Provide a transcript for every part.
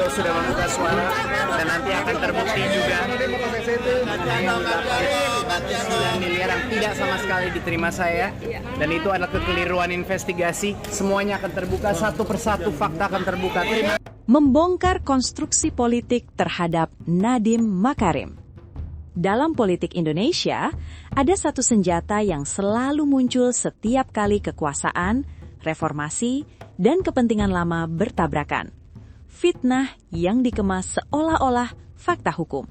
Google sudah membuka suara dan nanti akan terbukti juga 9 miliar yang tidak sama sekali diterima saya, dan itu adalah kekeliruan investigasi. Semuanya akan terbuka satu persatu, fakta akan terbuka. Membongkar konstruksi politik terhadap Nadiem Makarim. Dalam politik Indonesia, ada satu senjata yang selalu muncul setiap kali kekuasaan, reformasi, dan kepentingan lama bertabrakan. Fitnah yang dikemas seolah-olah fakta hukum.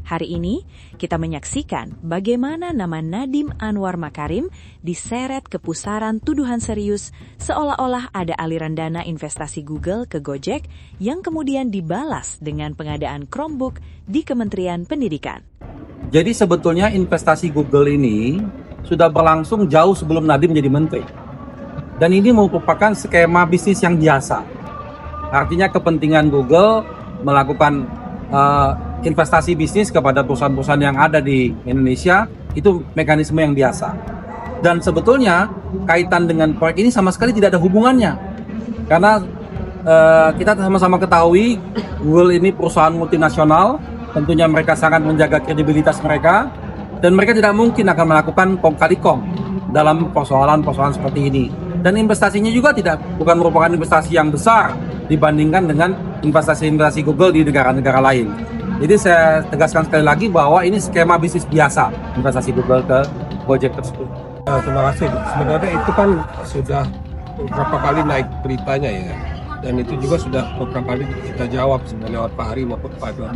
Hari ini, kita menyaksikan bagaimana nama Nadiem Anwar Makarim diseret ke pusaran tuduhan serius seolah-olah ada aliran dana investasi Google ke Gojek yang kemudian dibalas dengan pengadaan Chromebook di Kementerian Pendidikan. Jadi sebetulnya investasi Google ini sudah berlangsung jauh sebelum Nadiem jadi menteri. Dan ini merupakan skema bisnis yang biasa. Artinya kepentingan Google melakukan investasi bisnis kepada perusahaan-perusahaan yang ada di Indonesia, itu mekanisme yang biasa. Dan sebetulnya kaitan dengan proyek ini sama sekali tidak ada hubungannya. Karena kita sama-sama ketahui Google ini perusahaan multinasional, tentunya mereka sangat menjaga kredibilitas mereka, dan mereka tidak mungkin akan melakukan kong kali kong dalam persoalan-persoalan seperti ini. Dan investasinya juga bukan merupakan investasi yang besar dibandingkan dengan investasi-investasi Google di negara-negara lain. Jadi saya tegaskan sekali lagi bahwa ini skema bisnis biasa investasi Google ke Gojek tersebut. Terima kasih. Sebenarnya itu kan sudah beberapa kali naik beritanya ya. Dan itu juga sudah beberapa kali kita jawab sebenarnya lewat Pak Hari maupun Pak Dua.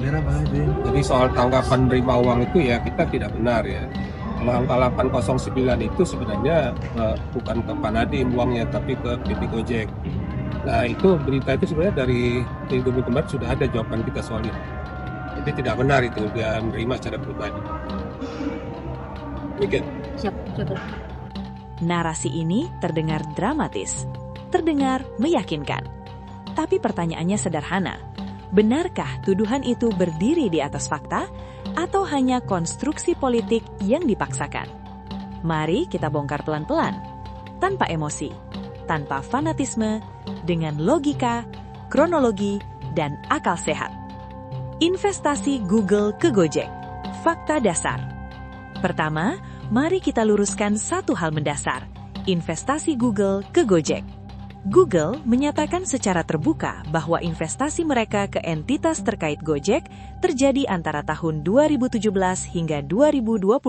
Jadi soal tanggapan menerima uang itu ya kita tidak benar ya. Angka 809 itu sebenarnya bukan ke Pak Nadiem uangnya tapi ke PT Gojek. Nah itu berita itu sebenarnya dari minggu kemarin sudah ada jawaban kita soal itu. Jadi tidak benar itu dia menerima secara pribadi. Demikian. Narasi ini terdengar dramatis, terdengar meyakinkan. Tapi pertanyaannya sederhana, benarkah tuduhan itu berdiri di atas fakta atau hanya konstruksi politik yang dipaksakan? Mari kita bongkar pelan-pelan, tanpa emosi, tanpa fanatisme, dengan logika, kronologi, dan akal sehat. Investasi Google ke Gojek, fakta dasar. Pertama, mari kita luruskan satu hal mendasar, investasi Google ke Gojek. Google menyatakan secara terbuka bahwa investasi mereka ke entitas terkait Gojek terjadi antara tahun 2017 hingga 2021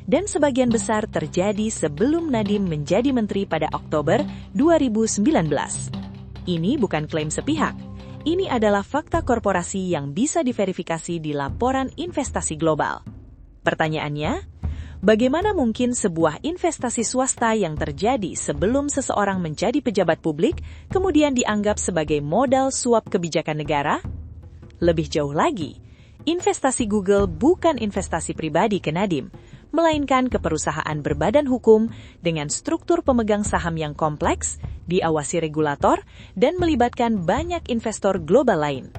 dan sebagian besar terjadi sebelum Nadiem menjadi menteri pada Oktober 2019. Ini bukan klaim sepihak. Ini adalah fakta korporasi yang bisa diverifikasi di laporan investasi global. Pertanyaannya, bagaimana mungkin sebuah investasi swasta yang terjadi sebelum seseorang menjadi pejabat publik kemudian dianggap sebagai modal suap kebijakan negara? Lebih jauh lagi, investasi Google bukan investasi pribadi ke Nadiem, melainkan ke perusahaan berbadan hukum dengan struktur pemegang saham yang kompleks, diawasi regulator, dan melibatkan banyak investor global lain.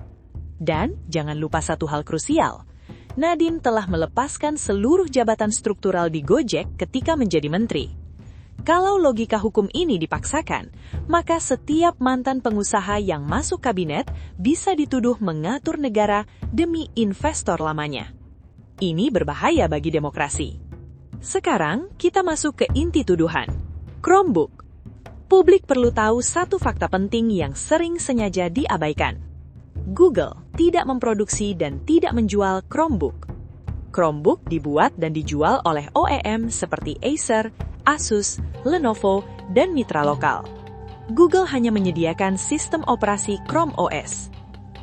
Dan jangan lupa satu hal krusial, Nadiem telah melepaskan seluruh jabatan struktural di Gojek ketika menjadi menteri. Kalau logika hukum ini dipaksakan, maka setiap mantan pengusaha yang masuk kabinet bisa dituduh mengatur negara demi investor lamanya. Ini berbahaya bagi demokrasi. Sekarang kita masuk ke inti tuduhan. Chromebook. Publik perlu tahu satu fakta penting yang sering sengaja diabaikan. Google tidak memproduksi dan tidak menjual Chromebook. Chromebook dibuat dan dijual oleh OEM seperti Acer, Asus, Lenovo, dan mitra lokal. Google hanya menyediakan sistem operasi Chrome OS.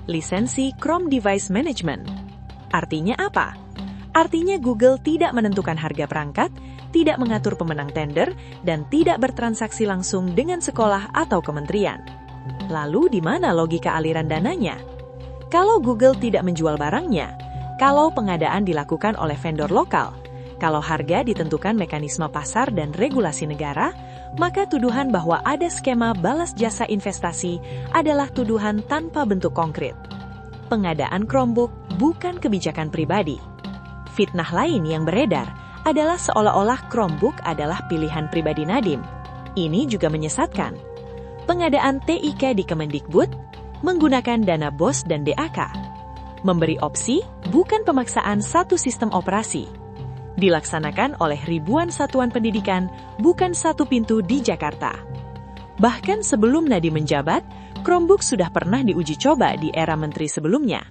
Lisensi Chrome Device Management. Artinya apa? Artinya Google tidak menentukan harga perangkat, tidak mengatur pemenang tender, dan tidak bertransaksi langsung dengan sekolah atau kementerian. Lalu di mana logika aliran dananya? Kalau Google tidak menjual barangnya, kalau pengadaan dilakukan oleh vendor lokal, kalau harga ditentukan mekanisme pasar dan regulasi negara, maka tuduhan bahwa ada skema balas jasa investasi adalah tuduhan tanpa bentuk konkret. Pengadaan Chromebook bukan kebijakan pribadi. Fitnah lain yang beredar adalah seolah-olah Chromebook adalah pilihan pribadi Nadiem. Ini juga menyesatkan. Pengadaan TIK di Kemendikbud, menggunakan dana BOS dan DAK. Memberi opsi bukan pemaksaan satu sistem operasi. Dilaksanakan oleh ribuan satuan pendidikan, bukan satu pintu di Jakarta. Bahkan sebelum Nadiem menjabat, Chromebook sudah pernah diuji coba di era menteri sebelumnya.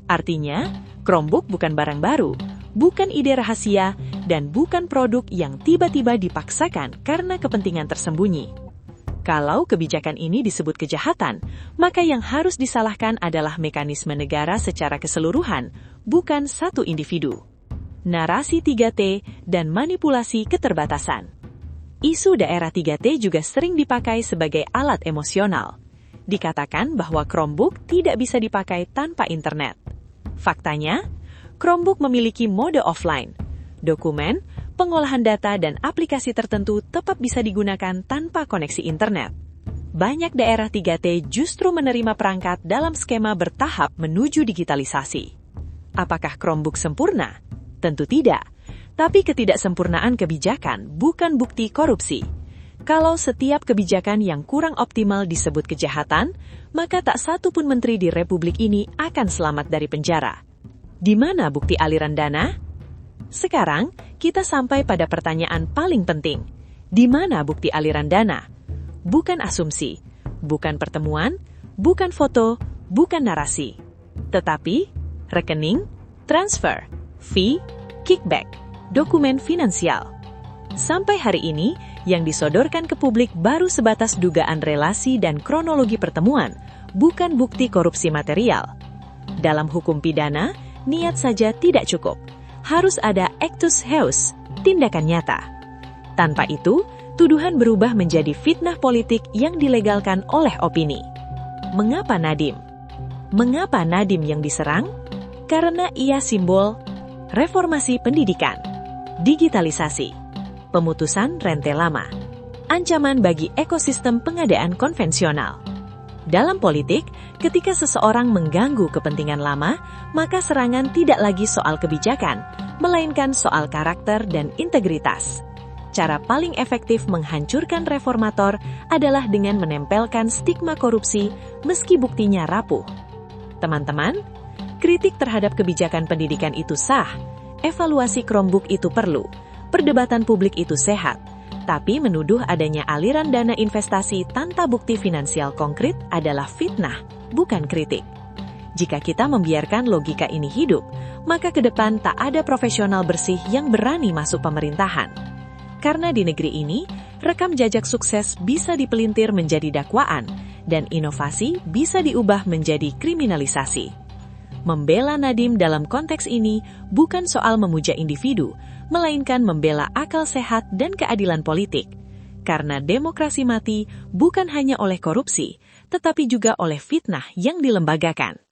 Artinya, Chromebook bukan barang baru, bukan ide rahasia, dan bukan produk yang tiba-tiba dipaksakan karena kepentingan tersembunyi. Kalau kebijakan ini disebut kejahatan, maka yang harus disalahkan adalah mekanisme negara secara keseluruhan, bukan satu individu. Narasi 3T dan manipulasi keterbatasan. Isu daerah 3T juga sering dipakai sebagai alat emosional. Dikatakan bahwa Chromebook tidak bisa dipakai tanpa internet. Faktanya, Chromebook memiliki mode offline. Dokumen, pengolahan data, dan aplikasi tertentu tetap bisa digunakan tanpa koneksi internet. Banyak daerah 3T justru menerima perangkat dalam skema bertahap menuju digitalisasi. Apakah Chromebook sempurna? Tentu tidak. Tapi ketidaksempurnaan kebijakan bukan bukti korupsi. Kalau setiap kebijakan yang kurang optimal disebut kejahatan, maka tak satu pun menteri di Republik ini akan selamat dari penjara. Di mana bukti aliran dana? Sekarang, kita sampai pada pertanyaan paling penting. Di mana bukti aliran dana? Bukan asumsi, bukan pertemuan, bukan foto, bukan narasi. Tetapi, rekening, transfer, fee, kickback, dokumen finansial. Sampai hari ini, yang disodorkan ke publik baru sebatas dugaan relasi dan kronologi pertemuan, bukan bukti korupsi material. Dalam hukum pidana, niat saja tidak cukup. Harus ada actus heus, tindakan nyata. Tanpa itu, tuduhan berubah menjadi fitnah politik yang dilegalkan oleh opini. Mengapa Nadiem? Mengapa Nadiem yang diserang? Karena ia simbol reformasi pendidikan, digitalisasi, pemutusan rente lama, ancaman bagi ekosistem pengadaan konvensional. Dalam politik, ketika seseorang mengganggu kepentingan lama, maka serangan tidak lagi soal kebijakan, melainkan soal karakter dan integritas. Cara paling efektif menghancurkan reformator adalah dengan menempelkan stigma korupsi meski buktinya rapuh. Teman-teman, kritik terhadap kebijakan pendidikan itu sah, evaluasi Chromebook itu perlu, perdebatan publik itu sehat. Tapi menuduh adanya aliran dana investasi tanpa bukti finansial konkret adalah fitnah, bukan kritik. Jika kita membiarkan logika ini hidup, maka ke depan tak ada profesional bersih yang berani masuk pemerintahan. Karena di negeri ini, rekam jejak sukses bisa dipelintir menjadi dakwaan, dan inovasi bisa diubah menjadi kriminalisasi. Membela Nadiem dalam konteks ini bukan soal memuja individu, melainkan membela akal sehat dan keadilan politik. Karena demokrasi mati bukan hanya oleh korupsi, tetapi juga oleh fitnah yang dilembagakan.